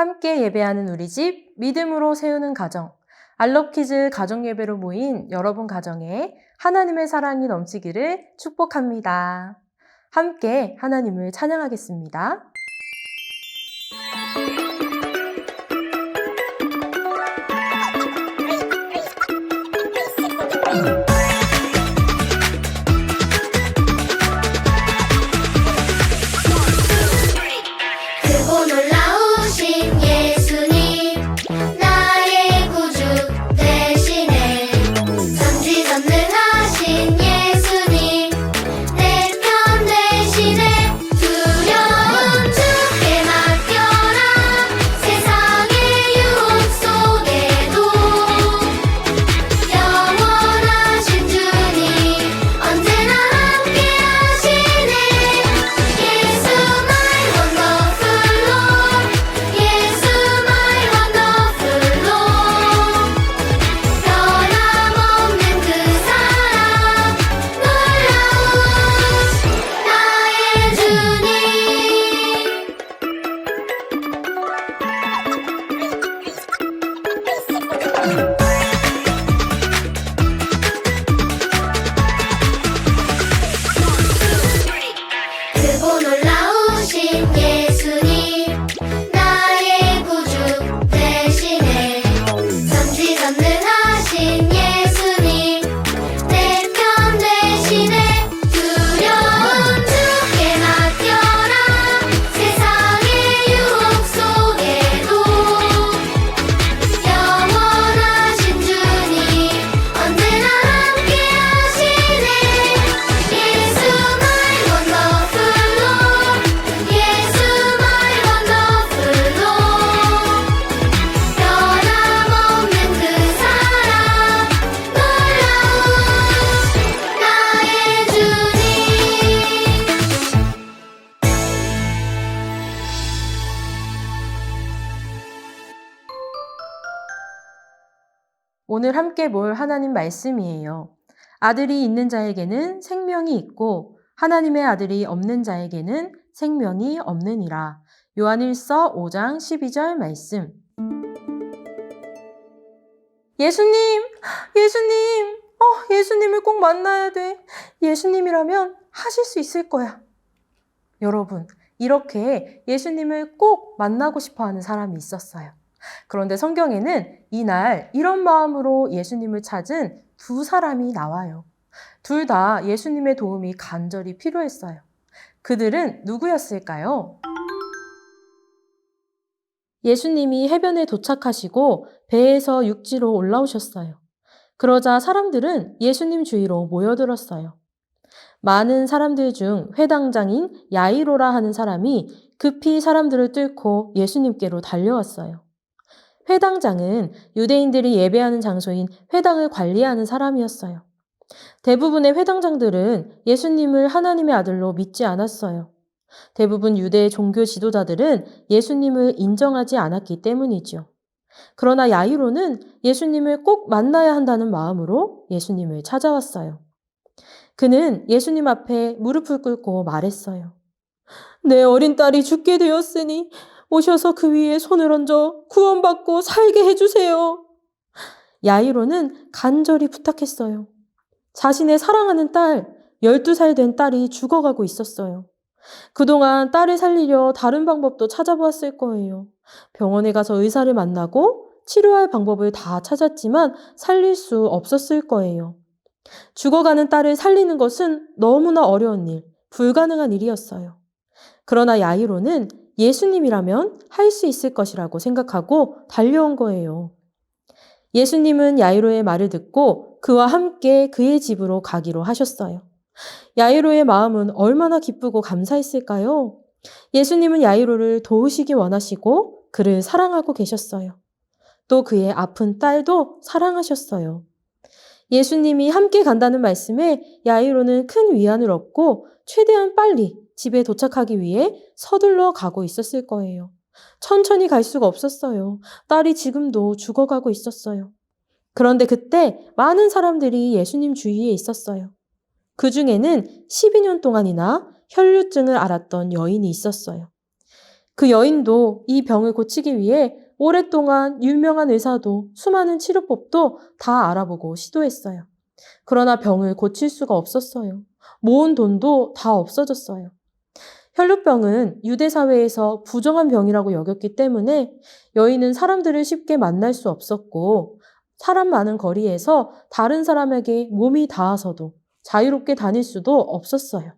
함께 예배하는 우리 집, 믿음으로 세우는 가정, 알럽키즈 가정예배로 모인 여러분 가정에 하나님의 사랑이 넘치기를 축복합니다. 함께 하나님을 찬양하겠습니다. 크고 놀라우신 예수님 나의 구주 되시네 전지전능하신 예수님 내 편 되시네 두려움 주께 맡겨라 세상의 유혹 속에도 영원하신 주님 언제나 함께 하시네 예수 my wonderful Lord 예수 my wonderful Lord 변함없는 그 사랑 놀라운 나의 주님 크고 놀라우신 예수님 나의 구주 되시네 전지전능하신 예수님 내 편 되시네 두려움 주께 맡겨라 세상의 유혹 속에도 영원하신 주님 언제나 함께 하시네 예수 my wonderful Lord 예수 my wonderful Lord 변함없는 그 사랑 놀라운 나의 주님 오늘 함께 볼 하나님 말씀이에요. 아들이 있는 자에게는 생명이 있고 하나님의 아들이 없는 자에게는 생명이 없느니라. 요한일서 5장 12절 말씀. 예수님! 예수님을 꼭 만나야 돼. 예수님이라면 하실 수 있을 거야. 여러분, 이렇게 예수님을 꼭 만나고 싶어 하는 사람이 있었어요. 그런데 성경에는 이날 이런 마음으로 예수님을 찾은 두 사람이 나와요. 둘 다 예수님의 도움이 간절히 필요했어요. 그들은 누구였을까요? 예수님이 해변에 도착하시고 배에서 육지로 올라오셨어요. 그러자 사람들은 예수님 주위로 모여들었어요. 많은 사람들 중 회당장인 야이로라 하는 사람이 급히 사람들을 뚫고 예수님께로 달려왔어요. 회당장은 유대인들이 예배하는 장소인 회당을 관리하는 사람이었어요. 대부분의 회당장들은 예수님을 하나님의 아들로 믿지 않았어요. 대부분 유대 종교 지도자들은 예수님을 인정하지 않았기 때문이죠. 그러나 야이로는 예수님을 꼭 만나야 한다는 마음으로 예수님을 찾아왔어요. 그는 예수님 앞에 무릎을 꿇고 말했어요. 내 어린 딸이 죽게 되었으니 오셔서 그 위에 손을 얹어 구원받고 살게 해주세요. 야이로는 간절히 부탁했어요. 자신의 사랑하는 딸, 12살 된 딸이 죽어가고 있었어요. 그동안 딸을 살리려 다른 방법도 찾아보았을 거예요. 병원에 가서 의사를 만나고 치료할 방법을 다 찾았지만 살릴 수 없었을 거예요. 죽어가는 딸을 살리는 것은 너무나 어려운 일, 불가능한 일이었어요. 그러나 야이로는 예수님이라면 할 수 있을 것이라고 생각하고 달려온 거예요. 예수님은 야이로의 말을 듣고 그와 함께 그의 집으로 가기로 하셨어요. 야이로의 마음은 얼마나 기쁘고 감사했을까요? 예수님은 야이로를 도우시기 원하시고 그를 사랑하고 계셨어요. 또 그의 아픈 딸도 사랑하셨어요. 예수님이 함께 간다는 말씀에 야이로는 큰 위안을 얻고 최대한 빨리 집에 도착하기 위해 서둘러 가고 있었을 거예요. 천천히 갈 수가 없었어요. 딸이 지금도 죽어가고 있었어요. 그런데 그때 많은 사람들이 예수님 주위에 있었어요. 그 중에는 12년 동안이나 혈류증을 앓았던 여인이 있었어요. 그 여인도 이 병을 고치기 위해 오랫동안 유명한 의사도 수많은 치료법도 다 알아보고 시도했어요. 그러나 병을 고칠 수가 없었어요. 모은 돈도 다 없어졌어요. 혈루병은 유대 사회에서 부정한 병이라고 여겼기 때문에 여인은 사람들을 쉽게 만날 수 없었고 사람 많은 거리에서 다른 사람에게 몸이 닿아서도 자유롭게 다닐 수도 없었어요.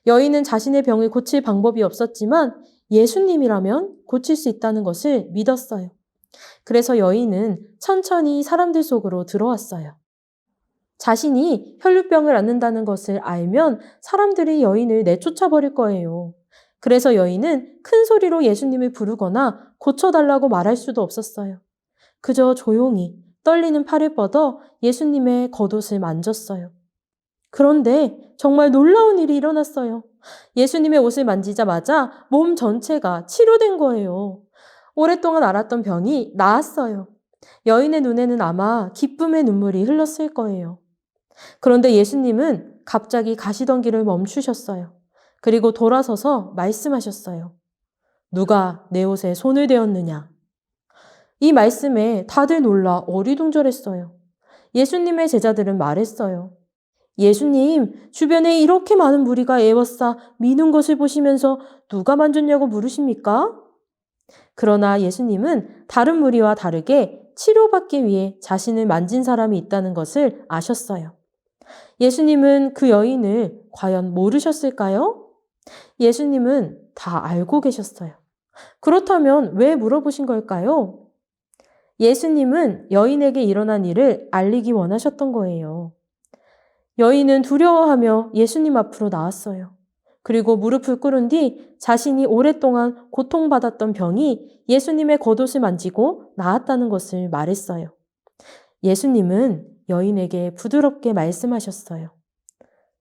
여인은 자신의 병을 고칠 방법이 없었지만 예수님이라면 고칠 수 있다는 것을 믿었어요. 그래서 여인은 천천히 사람들 속으로 들어왔어요. 자신이 혈루병을 앓는다는 것을 알면 사람들이 여인을 내쫓아버릴 거예요. 그래서 여인은 큰 소리로 예수님을 부르거나 고쳐달라고 말할 수도 없었어요. 그저 조용히 떨리는 팔을 뻗어 예수님의 겉옷을 만졌어요. 그런데 정말 놀라운 일이 일어났어요. 예수님의 옷을 만지자마자 몸 전체가 치료된 거예요. 오랫동안 앓았던 병이 나았어요. 여인의 눈에는 아마 기쁨의 눈물이 흘렀을 거예요. 그런데 예수님은 갑자기 가시던 길을 멈추셨어요. 그리고 돌아서서 말씀하셨어요. 누가 내 옷에 손을 대었느냐? 이 말씀에 다들 놀라 어리둥절했어요. 예수님의 제자들은 말했어요. 예수님, 주변에 이렇게 많은 무리가 애워싸 미는 것을 보시면서 누가 만졌냐고 물으십니까? 그러나 예수님은 다른 무리와 다르게 치료받기 위해 자신을 만진 사람이 있다는 것을 아셨어요. 예수님은 그 여인을 과연 모르셨을까요? 예수님은 다 알고 계셨어요. 그렇다면 왜 물어보신 걸까요? 예수님은 여인에게 일어난 일을 알리기 원하셨던 거예요. 여인은 두려워하며 예수님 앞으로 나왔어요. 그리고 무릎을 꿇은 뒤 자신이 오랫동안 고통받았던 병이 예수님의 겉옷을 만지고 나았다는 것을 말했어요. 예수님은 여인에게 부드럽게 말씀하셨어요.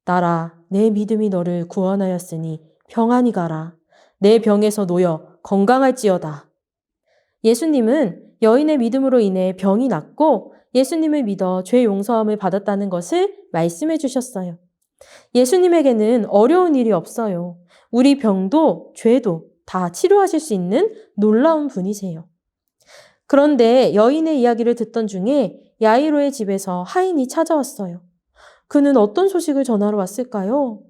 나라, 내 믿음이 너를 구원하였으니 평안히 가라. 내 병에서 놓여 건강할지어다. 예수님은 여인의 믿음으로 인해 병이 낫고 예수님을 믿어 죄 용서함을 받았다는 것을 말씀해 주셨어요. 예수님에게는 어려운 일이 없어요. 우리 병도 죄도 다 치료하실 수 있는 놀라운 분이세요. 그런데 여인의 이야기를 듣던 중에 야이로의 집에서 하인이 찾아왔어요. 그는 어떤 소식을 전하러 왔을까요?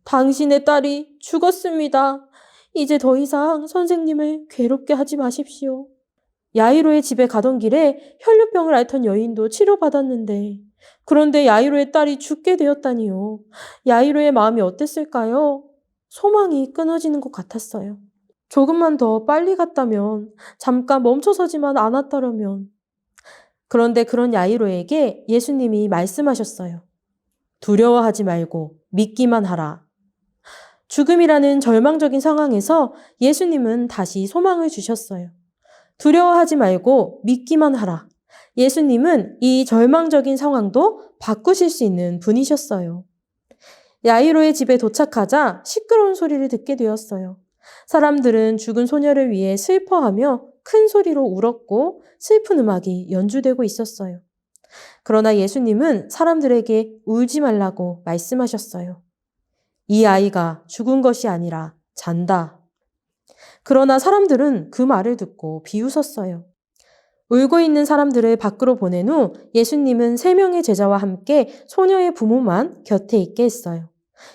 당신의 딸이 죽었습니다. 이제 더 이상 선생님을 괴롭게 하지 마십시오. 야이로의 집에 가던 길에 혈루병을 앓던 여인도 치료받았는데 그런데 야이로의 딸이 죽게 되었다니요. 야이로의 마음이 어땠을까요? 소망이 끊어지는 것 같았어요. 조금만 더 빨리 갔다면, 잠깐 멈춰서지만 않았더라면. 그런데 그런 야이로에게 예수님이 말씀하셨어요. 두려워하지 말고 믿기만 하라. 죽음이라는 절망적인 상황에서 예수님은 다시 소망을 주셨어요. 두려워하지 말고 믿기만 하라. 예수님은 이 절망적인 상황도 바꾸실 수 있는 분이셨어요. 야이로의 집에 도착하자 시끄러운 소리를 듣게 되었어요. 사람들은 죽은 소녀를 위해 슬퍼하며 큰 소리로 울었고 슬픈 음악이 연주되고 있었어요. 그러나 예수님은 사람들에게 울지 말라고 말씀하셨어요. 이 아이가 죽은 것이 아니라 잔다. 그러나 사람들은 그 말을 듣고 비웃었어요. 울고 있는 사람들을 밖으로 보낸 후 예수님은 3명의 제자와 함께 소녀의 부모만 곁에 있게 했어요.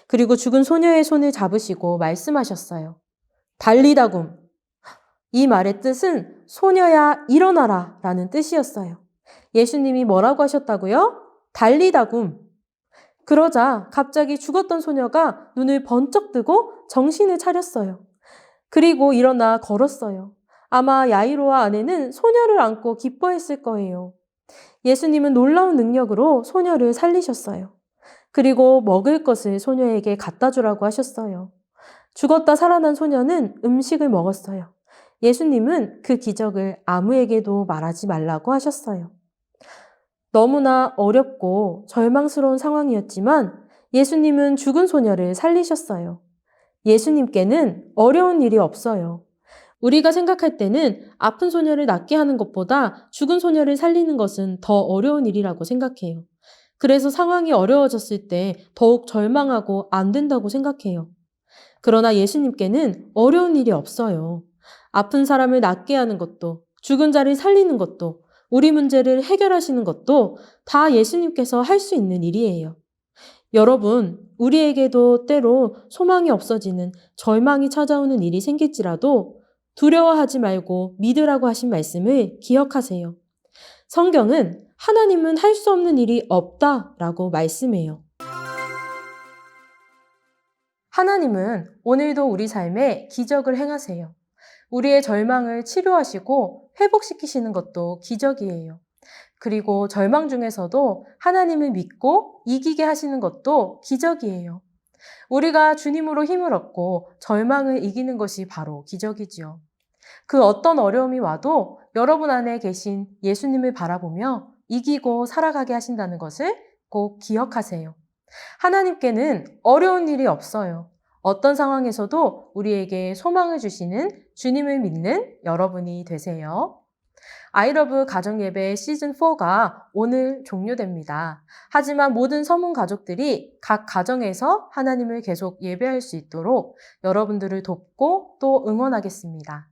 그리고 죽은 소녀의 손을 잡으시고 말씀하셨어요. 달리다굼. 이 말의 뜻은 소녀야 일어나라 라는 뜻이었어요. 예수님이 뭐라고 하셨다고요? 달리다굼. 그러자 갑자기 죽었던 소녀가 눈을 번쩍 뜨고 정신을 차렸어요. 그리고 일어나 걸었어요. 아마 야이로와 아내는 소녀를 안고 기뻐했을 거예요. 예수님은 놀라운 능력으로 소녀를 살리셨어요. 그리고 먹을 것을 소녀에게 갖다 주라고 하셨어요. 죽었다 살아난 소녀는 음식을 먹었어요. 예수님은 그 기적을 아무에게도 말하지 말라고 하셨어요. 너무나 어렵고 절망스러운 상황이었지만 예수님은 죽은 소녀를 살리셨어요. 예수님께는 어려운 일이 없어요. 우리가 생각할 때는 아픈 소녀를 낫게 하는 것보다 죽은 소녀를 살리는 것은 더 어려운 일이라고 생각해요. 그래서 상황이 어려워졌을 때 더욱 절망하고 안 된다고 생각해요. 그러나 예수님께는 어려운 일이 없어요. 아픈 사람을 낫게 하는 것도, 죽은 자를 살리는 것도, 우리 문제를 해결하시는 것도 다 예수님께서 할 수 있는 일이에요. 여러분, 우리에게도 때로 소망이 없어지는 절망이 찾아오는 일이 생길지라도 두려워하지 말고 믿으라고 하신 말씀을 기억하세요. 성경은 하나님은 할 수 없는 일이 없다라고 말씀해요. 하나님은 오늘도 우리 삶에 기적을 행하세요. 우리의 절망을 치료하시고 회복시키시는 것도 기적이에요. 그리고 절망 중에서도 하나님을 믿고 이기게 하시는 것도 기적이에요. 우리가 주님으로 힘을 얻고 절망을 이기는 것이 바로 기적이지요. 그 어떤 어려움이 와도 여러분 안에 계신 예수님을 바라보며 이기고 살아가게 하신다는 것을 꼭 기억하세요. 하나님께는 어려운 일이 없어요. 어떤 상황에서도 우리에게 소망을 주시는 주님을 믿는 여러분이 되세요. 아이러브 가정예배 시즌4가 오늘 종료됩니다. 하지만 모든 서문 가족들이 각 가정에서 하나님을 계속 예배할 수 있도록 여러분들을 돕고 또 응원하겠습니다.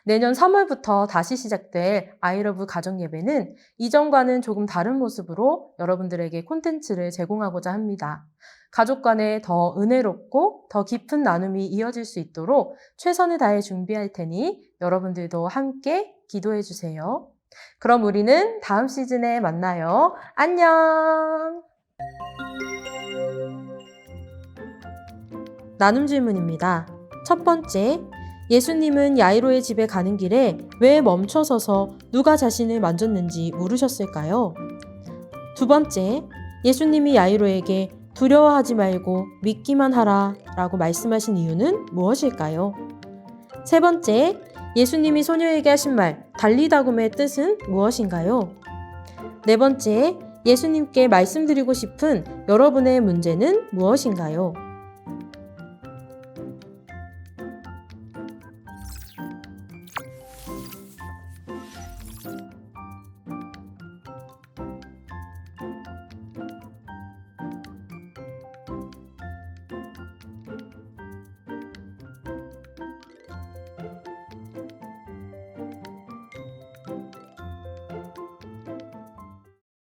내년 3월부터 다시 시작될 아이러브 가정예배는 이전과는 조금 다른 모습으로 여러분들에게 콘텐츠를 제공하고자 합니다. 가족 간에 더 은혜롭고 더 깊은 나눔이 이어질 수 있도록 최선을 다해 준비할 테니 여러분들도 함께 기도해 주세요. 그럼 우리는 다음 시즌에 만나요. 안녕! 나눔 질문입니다. 첫 번째, 예수님은 야이로의 집에 가는 길에 왜 멈춰서서 누가 자신을 만졌는지 물으셨을까요? 두 번째, 예수님이 야이로에게 두려워하지 말고 믿기만 하라 라고 말씀하신 이유는 무엇일까요? 세 번째, 예수님이 소녀에게 하신 말 달리다굼의 뜻은 무엇인가요? 네 번째, 예수님께 말씀드리고 싶은 여러분의 문제는 무엇인가요?